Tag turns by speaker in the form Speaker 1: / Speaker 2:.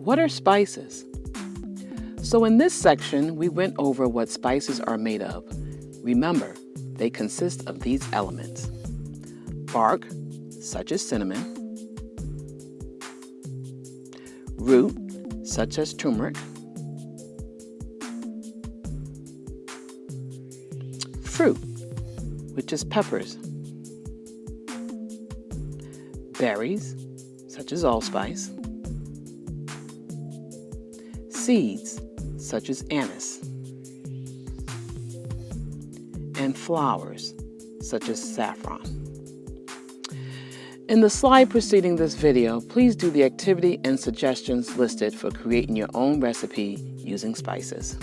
Speaker 1: What are spices? So in this section, we went over what spices are made of. Remember, they consist of these elements: bark, such as cinnamon; root, such as turmeric; fruit, which is peppers; berries, such as allspice; seeds, such as anise; and flowers, such as saffron. In the slide preceding this video, please do the activity and suggestions listed for creating your own recipe using spices.